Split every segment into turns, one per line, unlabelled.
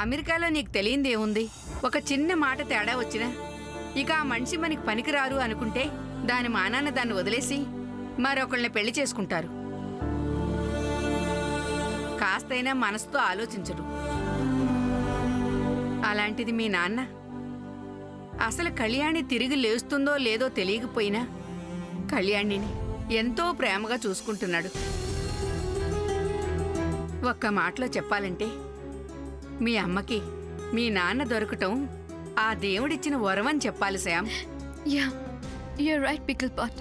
అమెరికాలో నీకు తెలియందేముంది? ఒక చిన్న మాట తేడా వచ్చినా ఇక ఆ మనిషి మనకి పనికిరారు అనుకుంటే దాని మానాన దాన్ని వదిలేసి మరొకళ్ళని పెళ్లి చేసుకుంటారు. కాస్తైనా మనసుతో ఆలోచించరు. అలాంటిది మీ నాన్న అసలు కళ్యాణి తిరిగి లేస్తుందో లేదో తెలియకపోయినా కళ్యాణిని ఎంతో ప్రేమగా చూసుకుంటున్నాడు. ఒక్క మాటలో చెప్పాలంటే మీ అమ్మకి మీ నాన్న దొరకటం ఆ దేవుడిచ్చిన వరమని చెప్పాలి Shyam.
Yeah you're right pickle pot.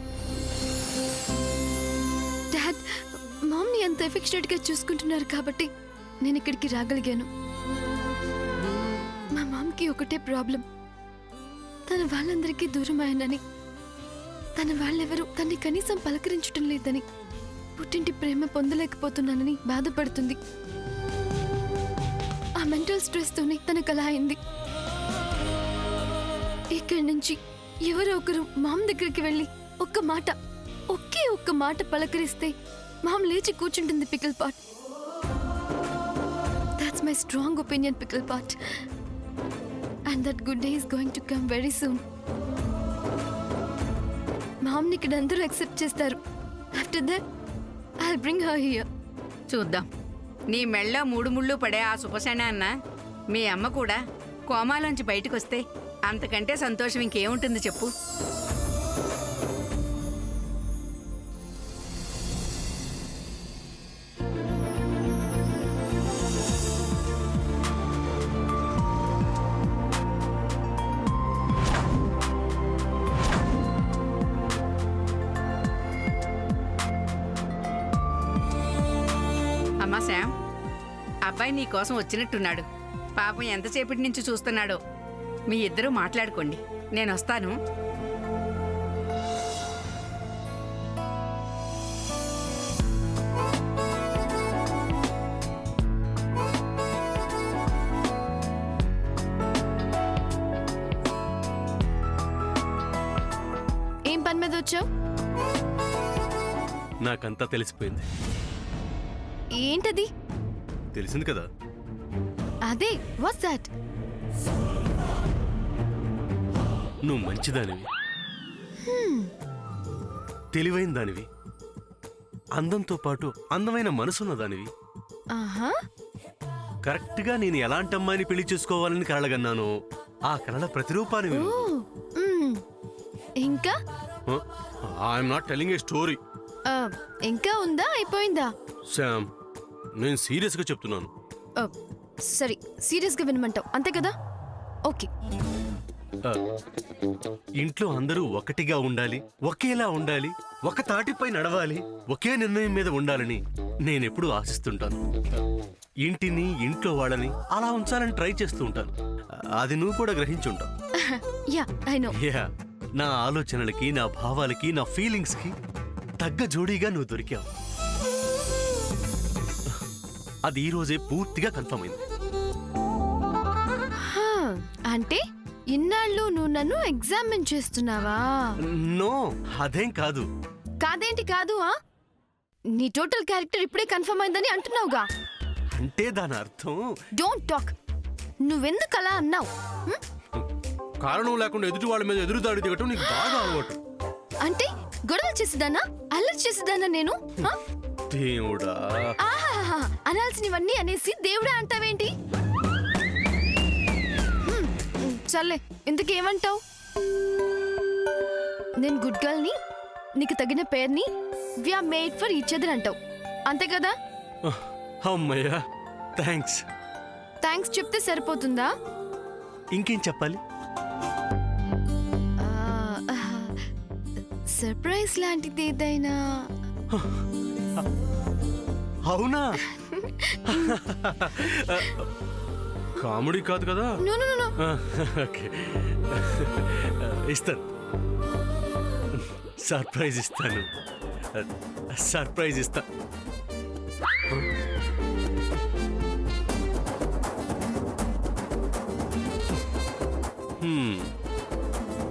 Dad మామ్ని అంత ఎఫెక్షనేట్గా చూసుకుంటున్నారు కాబట్టి నేను ఇక్కడికి రాగలిగాను. మా మామ్కి ఒకటే ప్రాబ్లం, తన వాళ్ళందరికీ దూరం అయ్యానని, తన వాళ్ళెవరూ తన్ని కనీసం పలకరించటం లేదని, పుట్టింటి ప్రేమ పొందలేకపోతున్నానని బాధపడుతుంది. ఆ మెంటల్ స్ట్రెస్తోనే తనకు అలా అయింది. ఇక్కడి నుంచి ఎవరో ఒకరు మామ్ దగ్గరికి వెళ్ళి ఒకే ఒక్క మాట పలకరిస్తే మామ్ లేచి కూర్చుంటుంది pickle pot. That's my strong opinion pickle pot. And that good day is going to come very soon. మామ్ని ఇక్కడ అందరూ యాక్సెప్ట్ చేస్తారు. After that I'll bring her here.
చూద్దాం. నీ మెళ్ళ 3 ముళ్ళు పడే ఆ సుపసేన అన్న మీ అమ్మ కూడా కోమాలోంచి బయటకొస్తే అంతకంటే సంతోషం ఇంకేముంటుంది చెప్పు. అమ్మా శ్యామ్, అబ్బాయి నీ కోసం వచ్చినట్టున్నాడు. పాపం ఎంతసేపటి నుంచి చూస్తున్నాడో. మీ ఇద్దరూ మాట్లాడుకోండి, నేను వస్తాను.
ఏం పని మీద వచ్చావు?
నాకంతా తెలిసిపోయింది.
ఏంటది?
తెలిసింది కదా.
అదే వాట్స్ దట్?
నువ్వు మంచిదానివి, తెలివైన దానివి, అందంతో పాటు అందమైన మనసున్న దానివి.
ఆహా,
కరెక్ట్ గా నేను ఎలాంటి అమ్మాయిని పెళ్లి చేసుకోవాలని కలగన్నానో ఆ కలల ప్రతిరూపాన్ని.
ఇంకా
I'm not telling A story.
ఇంకా ఉందా, అయిపోయిందా?
శామ్, నేను సీరియస్ గా చెప్తున్నాను.
సరే, సీరియస్ గా వినమంటావు అంతే కదా? ఓకే.
ఇంట్లో అందరూ ఒకటిగా ఉండాలి, ఒకేలా ఉండాలి, ఒక తాటిపై నడవాలి, ఒకే నిర్ణయం మీద ఉండాలని నేనెప్పుడూ ఆశిస్తుంటాను. ఇంటిని, ఇంట్లో వాళ్ళని అలా ఉంచాలని ట్రై చేస్తూ ఉంటాను. అది నువ్వు కూడా గ్రహించుంటావు.
Yeah I know.
యా, నా ఆలోచనలకి, నా భావాలకి, నా ఫీలింగ్స్ కి తగ్గ జోడీగా నువ్వు దొరికావు. అది ఈ రోజే పూర్తిగా కన్ఫర్మ్ అయింది.
అంటే ఇన్నాళ్ళు నువ్వు నన్ను ఎగ్జామిన్ చేస్తున్నావా?
నో, అదేం కాదు.
కాదేంటి కాదు? నీ టోటల్ క్యారెక్టర్ ఇప్పుడే కన్ఫర్మ్ అయిందని అంటున్నావుగా.
అంటే దాని అర్థం.
Don't talk. నువ్వెందుకు అలా అన్నావు?
కారణం లేకుండా ఎదుటి వాళ్ళ మీద ఎదురుదాడి దిగటం నీకు బాగా అలవాటు.
అంటే గొడవ చేసేదానా, అల్లరి చేసేదానా నేను?
దేవుడా,
అనాల్సినవన్నీ అనేసి దేవుడా అంటావేంటి? చల్లే, ఇందుకేమంటావు? నేను గుడ్ గర్ల్ ని, నీకు తగిన పేరుని, we are made for each other అంటావు అంతే కదా?
అమ్మయ్యా, థ్యాంక్స్.
థ్యాంక్స్ చెప్తే సరిపోతుందా?
ఇంకేం చెప్పాలి?
సర్ప్రైజ్ లాంటిది ఏదైనా?
అవునా? కామెడీ కాదు కదా?
No no no.
ఓకే, ఇస్తాను. సర్ప్రైజ్ ఇస్తాను. సర్ప్రైజ్ ఇస్తా.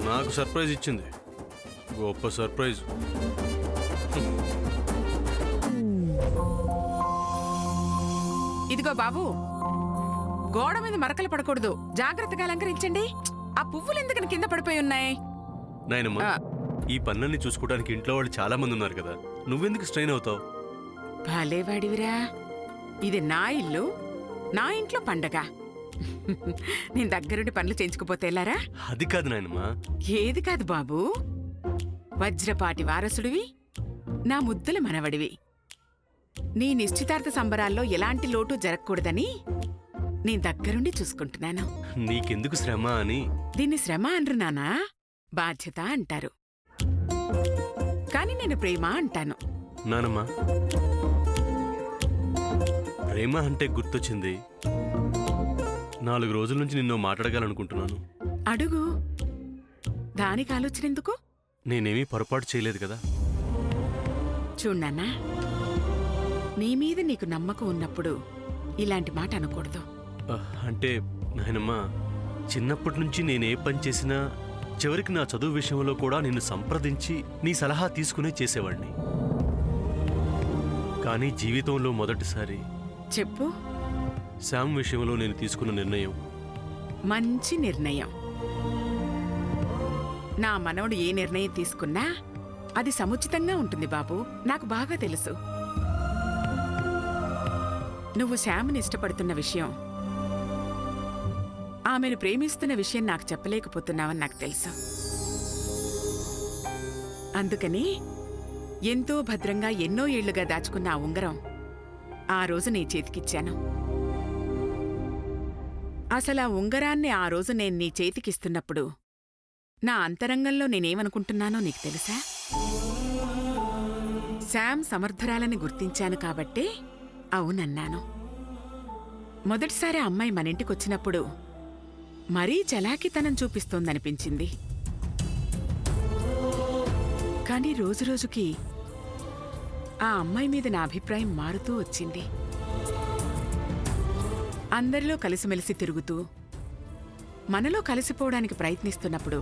నాకు సర్ప్రైజ్ ఇచ్చింది, గొప్ప సర్ప్రైజ్.
ఇదిగో బాబు,
గోడ మీద మరకలు పడకూడదు, జాగ్రత్తగా అలంకరించండి. ఆ పువ్వులు ఎందుకని కింద పడిపోయి ఉన్నాయి?
నాయనమ్మ,
ఆ.
ఈ పనులన్నీ చూసుకోవడానికి ఇంట్లో వాళ్ళు చాలా మంది ఉన్నారు కదా, నువ్వెందుకు స్ట్రెయిన్ అవుతావు?
భలేవాడివిరా, ఇది నా ఇల్లు, నా ఇంట్లో పండగ. నేను దగ్గరుండి పనులు చేయించుకుపోతే ఎలారా?
అది కాదు నాయనమ్మ.
ఏది కాదు బాబూ, వజ్రపాటి వారసుడివి, నా ముద్దుల మనవడివి. నీ నిశ్చితార్థ సంబరాల్లో ఎలాంటి లోటు జరగకూడదని నేను దగ్గరుండి చూసుకుంటున్నాను.
నీకెందుకు శ్రమ అని.
దీన్ని శ్రమ అనరు నానా, బాధ్యత అంటారు. కాని నేను ప్రేమ అంటాను.
నానమ్మ, ప్రేమ అంటే గుర్తొచ్చింది. 4 రోజుల నుంచి నిన్ను మాట్లాడగాలనుకుంటున్నాను.
అడుగు. దానికి ఆలోచన ఎందుకు?
నేనేమీ పొరపాటు చేయలేదు కదా.
చూడన్నా, నీ మీద నీకు నమ్మకం ఉన్నప్పుడు ఇలాంటి మాట అనకూడదు.
అంటే నాయనమ్మ, చిన్నప్పటి నుంచి నేనే పని చేసినా చివరికి నా చదువు విషయంలో కూడా నిన్ను సంప్రదించి నీ సలహా తీసుకునే చేసేవాడిని. కానీ జీవితంలో మొదటిసారి
చెప్పు.
శామ్ విషయంలో నేను తీసుకున్న నిర్ణయం
మంచి నిర్ణయం. నా మనవడు ఏ నిర్ణయం తీసుకున్నా అది సముచితంగా ఉంటుంది బాబు, నాకు బాగా తెలుసు. నువ్వు శ్యామ్ని ఇష్టపడుతున్న విషయం, ఆమెను ప్రేమిస్తున్న విషయం నాకు చెప్పలేకపోతున్నావని నాకు తెలుసు. అందుకని ఎంతో భద్రంగా ఎన్నో ఏళ్లుగా దాచుకున్న ఆ ఉంగరం ఆ రోజు నీ చేతికిచ్చాను. అసలు ఆ ఉంగరాన్ని ఆ రోజు నేను నీ చేతికిస్తున్నప్పుడు నా అంతరంగంలో నేనేమనుకుంటున్నానో నీకు తెలుసా? శామ్ సమర్థురాలని గుర్తించాను కాబట్టే అవునన్నాను. మొదటిసారి ఆ అమ్మాయి మన ఇంటికొచ్చినప్పుడు మరీ చలాకీతనం చూపిస్తోందనిపించింది. కానీ రోజురోజుకి ఆ అమ్మాయి మీద నా అభిప్రాయం మారుతూ వచ్చింది. అందరిలో కలిసిమెలిసి తిరుగుతూ మనలో కలిసిపోవడానికి ప్రయత్నిస్తున్నప్పుడు,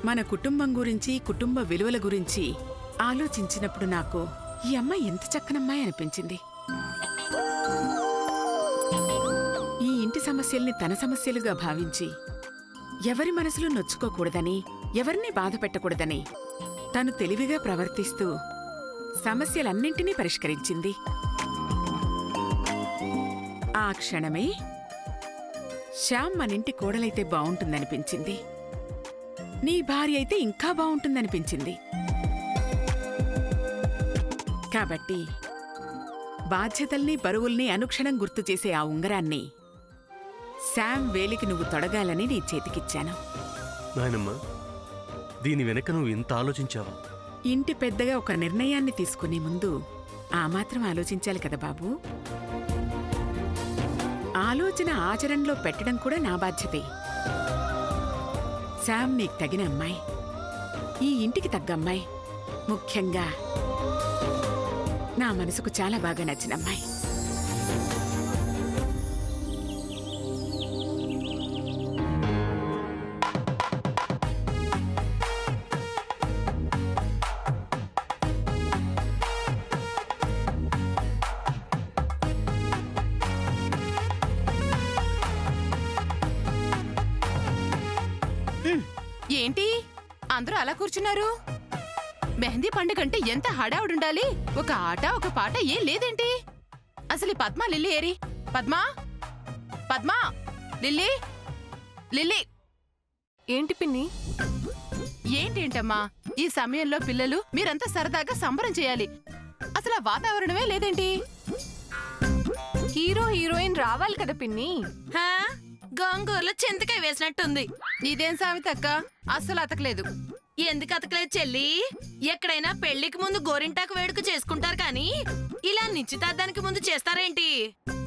మన కుటుంబం గురించి, కుటుంబ విలువల గురించి ఆలోచించినప్పుడు నాకు ఈ అమ్మాయి ఎంత చక్కనమ్మాయి అనిపించింది. ఈ ఇంటి సమస్యల్ని తన సమస్యలుగా భావించి ఎవరి మనసులో నొచ్చుకోకూడదని, ఎవరినీ బాధ పెట్టకూడదని తను తెలివిగా ప్రవర్తిస్తూ సమస్యలన్నింటినీ పరిష్కరించింది. ఆ క్షణమే శ్యామ్ మనింటి కోడలైతే బావుంటుందనిపించింది, నీ భార్య అయితే ఇంకా బావుంటుందనిపించింది. కాబట్టి బాధ్యతల్ని, బరువుల్ని అనుక్షణం గుర్తు చేసే ఆ ఉంగరాన్ని శ్యామ్ వేలికి నువ్వు తొడగాలని నీ చేతికిచ్చాను.
నాయనమ్మ, దీని వెనక నువ్వు ఇంత ఆలోచించావా?
ఇంటి పెద్దగా ఒక నిర్ణయాన్ని తీసుకునే ముందు ఆ మాత్రం ఆలోచించాలి కదా బాబూ. ఆలోచన ఆచరణలో పెట్టడం కూడా నా బాధ్యతే. శామ్ నీకు తగిన అమ్మాయి, ఈ ఇంటికి తగ్గ అమ్మాయి, ముఖ్యంగా నా మనసుకు చాలా బాగా నచ్చిన అమ్మాయి.
ఏంటి అందరూ అలా కూర్చున్నారు? మెహందీ పండుగంటే ఎంత హడావుడుండాలి, ఒక ఆట ఒక పాట ఏం లేదేంటి? అసలు ఈ పద్మా లిల్లీ ఏరి? Padma, Padma, lily, lily.
ఏంటి పిన్ని?
ఏంటేంటమ్మా ఈ సమయంలో పిల్లలు మీరంతా సరదాగా సంబరం చేయాలి, అసలు ఆ వాతావరణమే లేదేంటి?
హీరో హీరోయిన్ రావాలి కదా పిన్ని.
గోంగూరలో చింతకాయ వేసినట్టుంది.
ఇదేం సామెతక్క, అస్సలు అతకలేదు.
ఎందుకు అతకలేదు చెల్లి? ఎక్కడైనా పెళ్లికి ముందు గోరింటాకు వేడుక చేసుకుంటారు కానీ ఇలా నిశ్చితార్థానికి ముందు చేస్తారేంటి?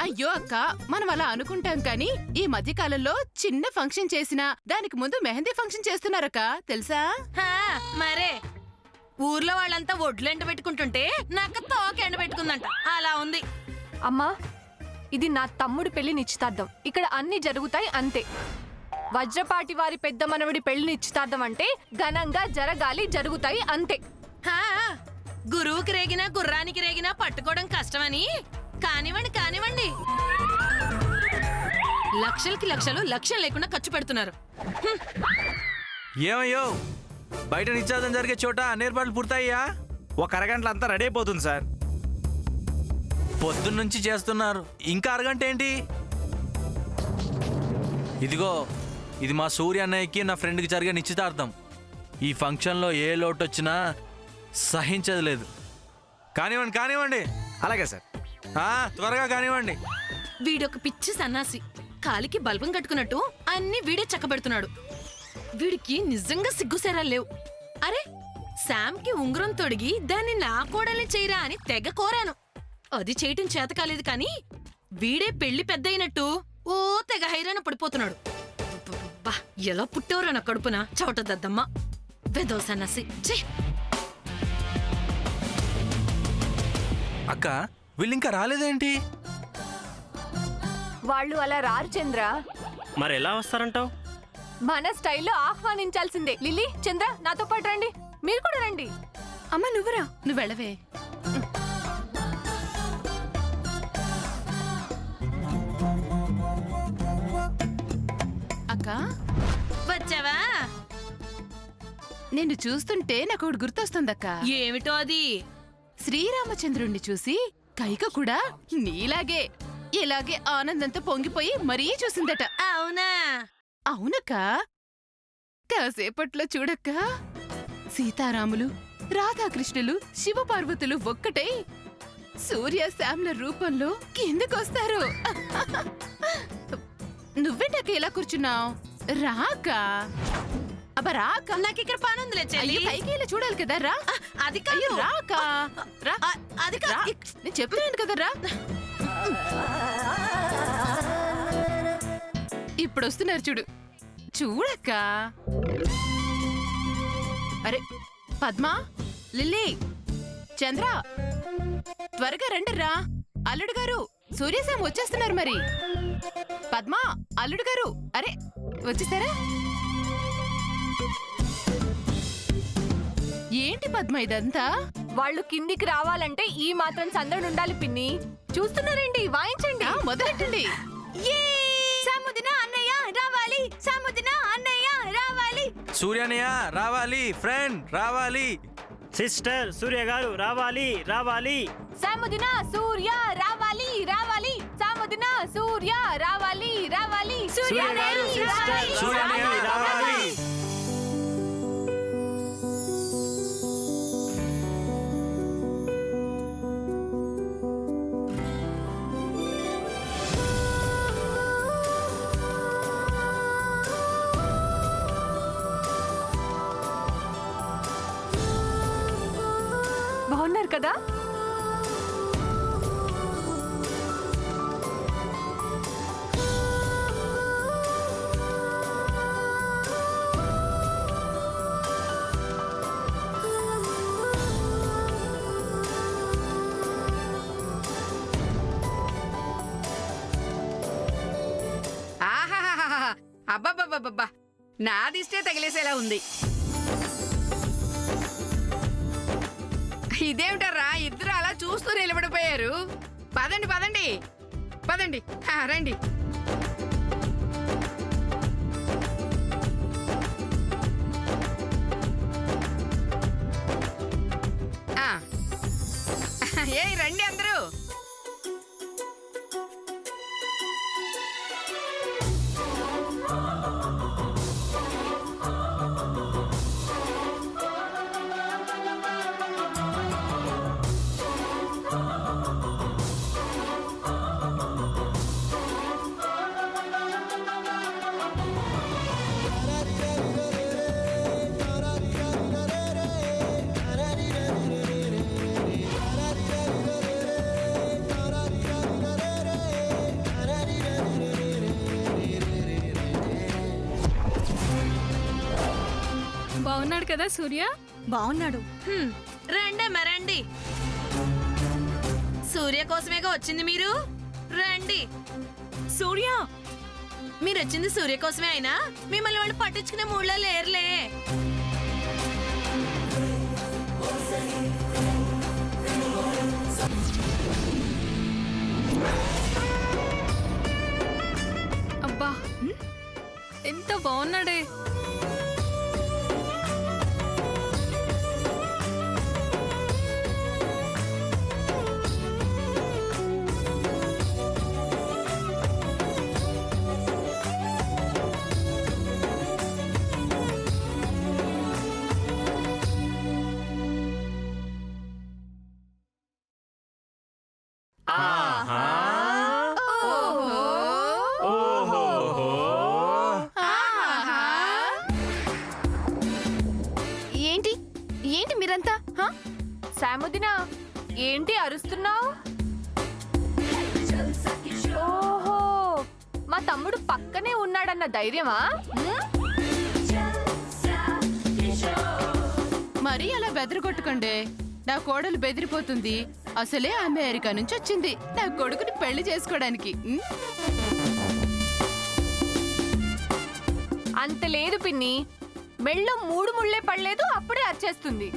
అయ్యో అక్క, మనం అలా అనుకుంటాం కానీ ఈ మధ్య కాలంలో చిన్న ఫంక్షన్ చేసినా దానికి ముందు మెహందీ ఫంక్షన్ చేస్తున్నారక్క, తెలుసా?
మరే ఊర్లో వాళ్ళంతా ఒడ్లు ఎండ పెట్టుకుంటుంటే నాకు తోక ఎండ పెట్టుకుందంట, అలా ఉంది.
అమ్మా, ఇది నా తమ్ముడి పెళ్లి నిశ్చితార్థం, ఇక్కడ అన్ని జరుగుతాయి అంతే. వజ్రపాటి వారి పెద్ద మనవడి పెళ్లి నిశ్చితార్థం అంటే ఘనంగా జరగాలి, జరుగుతాయి అంతే.
గురువుకి రేగినా గుర్రానికి రేగినా పట్టుకోవడం కష్టమని కానివ్వండి కానివ్వండి. లక్షలకి లక్షలు లక్ష్యం లేకుండా ఖర్చు పెడుతున్నారు.
ఏమయ్యో బయట నిశ్చితార్థం జరిగే చోట ఏర్పాట్లు పూర్తయ్యా?
ఒక అరగంటలో అంతా రెడీ అయిపోతుంది సార్.
పొద్దున్నుంచి చేస్తున్నారు, ఇంకా అరగంట ఏంటి? ఇదిగో ఇది మా సూర్య అన్నయ్యకి నా ఫ్రెండ్కి జరిగే నిశ్చితార్థం. ఈ ఫంక్షన్లో ఏ లోటు వచ్చినా సహించదు లేదు. కానివ్వండి కానివ్వండి.
అలాగే సార్.
త్వరగా కానివ్వండి.
వీడొక పిచ్చి సన్నాసి, కాలికి బల్బం కట్టుకున్నట్టు అన్ని వీడే చక్కబెడుతున్నాడు. వీడికి నిజంగా సిగ్గుసేరాలు లేవు. అరే శామ్కి ఉంగరం తొడిగి దాన్ని నా కోడల్ని చేయరా అని తెగ కోరాను. అది చేయటం చేత కాలేదు కానీ వీడే పెళ్లి పెద్దయినట్టు ఓ తెగ హైరాణ పడిపోతున్నాడు. అబ్బబ్బబ్బా, ఎలా పుట్టేవరా నా కడుపున చవటదద్దమ్మా వెదో సన్నాసి. ఛీ!
అక్క వీళ్ళు ఇంకా రాలేదేంటి?
వాళ్ళు అలా రారు చంద్ర.
మరి ఎలా వస్తారంటావు?
మన స్టైల్లో ఆహ్వానించాల్సిందే. లిల్లీ, చంద్ర నాతో పాటు రండి. మీరు కూడా రండి.
అమ్మ నువ్వురా.
నువ్వు వెళ్ళవే. అక్క,
వచ్చావా?
నిన్ను చూస్తుంటే నాకు ఒకటి గుర్తొస్తుందక్క.
ఏమిటో అది?
శ్రీరామచంద్రుణ్ణి చూసి కైక కూడా నీలాగే ఇలాగే ఆనందంతో పొంగిపోయి మరీ చూసిందట.
అవునా?
అవునక్క. కాసేపట్లో చూడక్క, సీతారాములు, రాధాకృష్ణులు, శివపార్వతులు ఒక్కటై సూర్య శ్యామ్ల రూపంలో కిందకొస్తారు. నువ్వేంటక్క ఇలా కూర్చున్నావు? రాక అబ్బా రాక.
నాకు ఇక్కడ పని ఉందిలే చెల్లి.
అయ్యో, పైకి ఇలా చూడాలి కదా. రా.
అది కాదు.
అయ్యో, రాక రా.
అది
రా.
కాదు.
నేను చెప్తున్నాను కదా. రా. ఇప్పుడు వస్తున్నారు చూడు. చూడక్క. అరే పద్మా, లిల్లీ, చంద్ర త్వరగా రండిరా. అల్లుడు గారు, సూర్యశ్యామ్ వచ్చేస్తున్నారు. మరి పద్మా, అల్లుడు గారు, అరే వచ్చేసారా? ఏంటి పద్మ ఇదంతా?
వాళ్ళు కిందికి రావాలంటే ఈ మాత్రం సందడి ఉండాలి పిన్ని. చూస్తున్నారేంటి? వాయించండి.
మొదలెట్టండి.
సాముదిన అన్నయ్య రావాలి. సాముదిన అన్నయ్య రావాలి.
సూర్యనయ్య రావాలి, ఫ్రెండ్ రావాలి.
సిస్టర్ సూర్య గారు రావాలి రావాలి.
సాముదిన సూర్య రావాలి రావాలి. సాముదిన సూర్య రావాలి రావాలి.
సూర్య గారు, సిస్టర్
సూర్యనయ్య రావాలి.
బాగున్నారు కదా?
ఆహాహాహా, అబ్బబ్బబ్బబ్బబ్బా, నా దిష్టే తగిలేసేలా ఉంది. ఇదేమిటర్రా, ఇద్దరు అలా చూస్తూ నిలబడిపోయారు. పదండి పదండి పదండి. రండి. ఏయ్ రండి అందరూ.
బాగున్నాడు కదా సూర్య?
బాగున్నాడు.
రండి మరండి. సూర్య కోసమేగా వచ్చింది మీరు. రండి.
సూర్య,
మీరు వచ్చింది సూర్య కోసమే అయినా మిమ్మల్ని వాళ్ళు పట్టించుకునే మూడ్లో లేరులే.
అబ్బా ఎంత బాగున్నాడే. ఏంటి ఏంటి మీరంతా హా?
సాముదినా ఏంటి అరుస్తున్నావు? ఓహో, మా తమ్ముడు పక్కనే ఉన్నాడన్న ధైర్యమా?
మరీ అలా బెదరగొట్టుకోండి. నా కోడలు బెదిరిపోతుంది. అసలే అమెరికా నుంచి వచ్చింది నా కొడుకుని పెళ్లి చేసుకోవడానికి.
అంత లేదు పిన్ని, మెళ్ళో 3 ముళ్ళే పడలేదు అప్పుడే వచ్చేస్తుంది.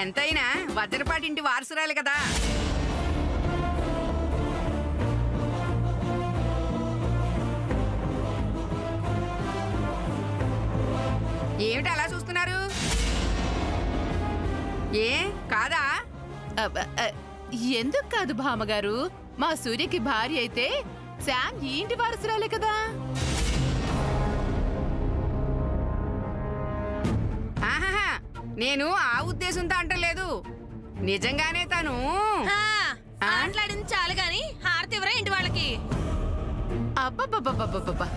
ఎంతైనా వజ్రపాటింటి వారసురాలు కదా. ఏమిటి అలా చూస్తున్నారు? ఏ కాదా?
అబ్బ, ఎందుకు కాదు భామగారు, మా సూర్యకి భార్య అయితే శామ్ ఈ ఇంటి వారసురాలే కదా.
ఆహాహా, నేను ఆ ఉద్దేశంతో అంటలేదు. నిజంగానే తను
మాట్లాడింది చాలు గాని హారతి ఎవరా ఇంటి వాళ్ళకి.
అబ్బబ్బబ్బబ్బబ్బబ్బా,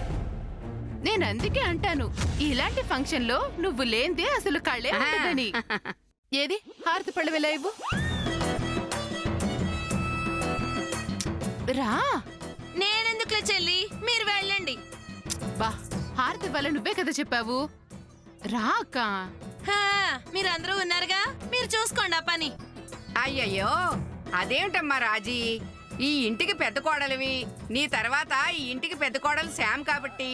నేను అందుకే అంటాను ఇలాంటి ఫంక్షన్ లో నువ్వు లేందే అసలు కళ్ళే ఉండదని. ఏది హారతి పళ్ళ వెళ్ళ ఇవ్వు. రా.
నేనెందుకులే చెల్లి, మీరు వెళ్ళండి.
బా, హారతి వల్ల నువ్వే కదా చెప్పావు. రా అక్క.
మీరందరూ ఉన్నారుగా, మీరు చూసుకోండి ఆ పని.
అయ్యయ్యో, అదేమిటమ్మా రాజీ, ఈ ఇంటికి పెద్ద కోడలివి. నీ తర్వాత ఈ ఇంటికి పెద్ద కోడలు శామ్ కాబట్టి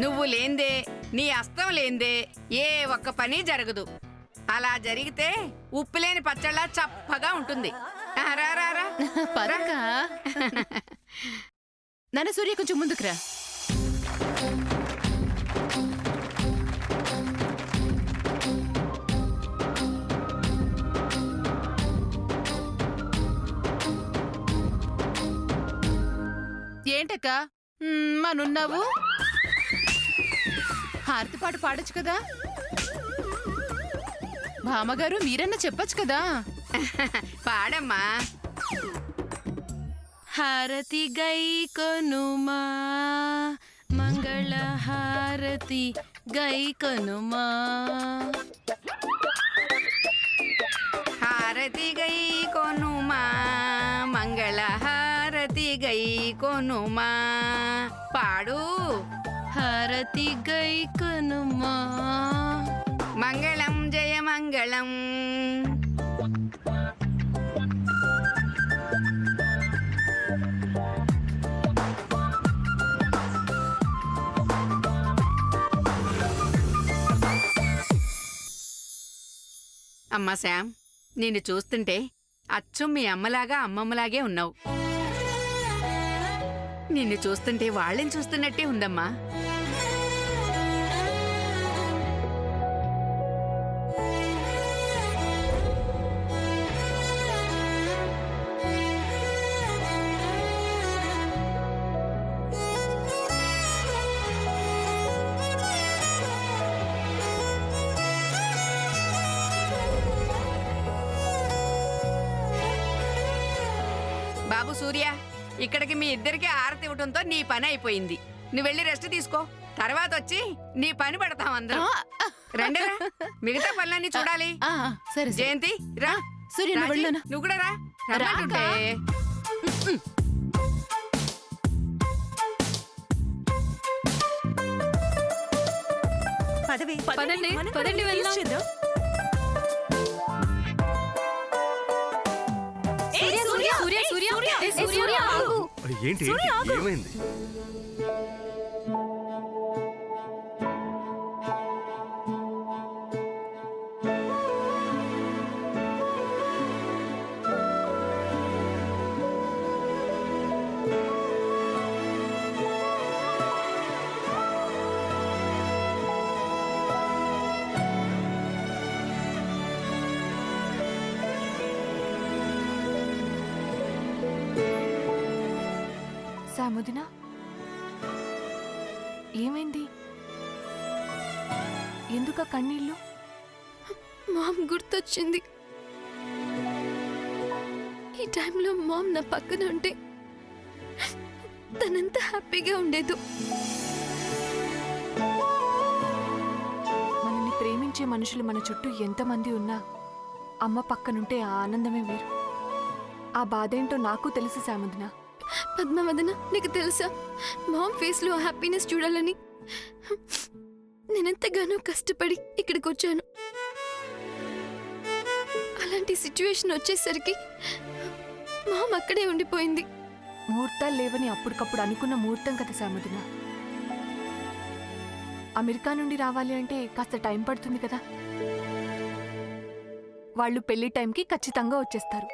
నువ్వు లేందే, నీ అస్తం లేందే ఏ ఒక్క పని జరగదు. అలా జరిగితే ఉప్పులేని పచ్చళ్ళ చప్పగా ఉంటుంది. రా రా రా.
పదక్క. నాన్న సూర్య కొంచెం ముందుకురా. ఏంటక్క మనున్నావు? హారతి పాట పాడొచ్చు కదా. భామగారు మీరన్నా చెప్పొచ్చు కదా.
పాడమ్మా.
హారతి గై కొనుమా, మంగళ హారతి గై కొనుమా.
హారతి గై కొనుమా, మంగళ హారతి గై కొనుమా. పాడు.
హారతి గై కొనుమా,
మంగళం జయ మంగళం. అమ్మా శామ్, నిన్ను చూస్తుంటే అచ్చం మీ అమ్మలాగా అమ్మమ్మలాగే ఉన్నావు. నిన్ను చూస్తుంటే వాళ్ళని చూస్తున్నట్టే ఉందమ్మా. బాబు సూర్య, ఇక్కడికి మీ ఇద్దరికి ఆరతి ఇవ్వడంతో నీ పని అయిపోయింది. నువ్వు వెళ్ళి రెస్ట్ తీసుకో, తర్వాత వచ్చి నీ పని పడతాం అందరం. రండి రా, మిగతా పనులన్నీ చూడాలి.
సరే
జయంతి రా.
సూర్య నువ్వు
రాజీ,
వెళ్ళునా?
నువ్వు కూడా రా. రమ్మంటుంటే.
పదండి పదండి వెళ్దాం. సూర్య సూర్య సూర్య సూర్య సూర్య ఆగు.
ఏంటి ఏమైంది?
సాముదినా ఏమైంది? ఎందుక కన్నీళ్ళు?
మామ్ గుర్తొచ్చింది. ఈ టైంలో మామ్ నా పక్కన ఉంటే తనంత హ్యాపీగా ఉండేదు.
మనల్ని ప్రేమించే మనుషులు మన చుట్టూ ఎంతమంది ఉన్నా అమ్మ పక్కనుంటే ఆ ఆనందమే వేరు. ఆ బాధ ఏంటో నాకు తెలుసు సాముదినా.
పద్మవదన, నీకు తెలుసా మామ్ ఫేస్ లో హ్యాపీనెస్ చూడాలని నేనెంతగానో కష్టపడి ఇక్కడికి వచ్చాను. అలాంటి సిచ్యువేషన్ వచ్చేసరికి మామ్ అక్కడే ఉండిపోయింది.
ముహూర్తాలు లేవని అప్పటికప్పుడు అనుకున్న ముహూర్తం కదా సాముదినా. అమెరికా నుండి రావాలి అంటే కాస్త టైం పడుతుంది కదా. వాళ్ళు పెళ్లి టైంకి ఖచ్చితంగా వచ్చేస్తారు.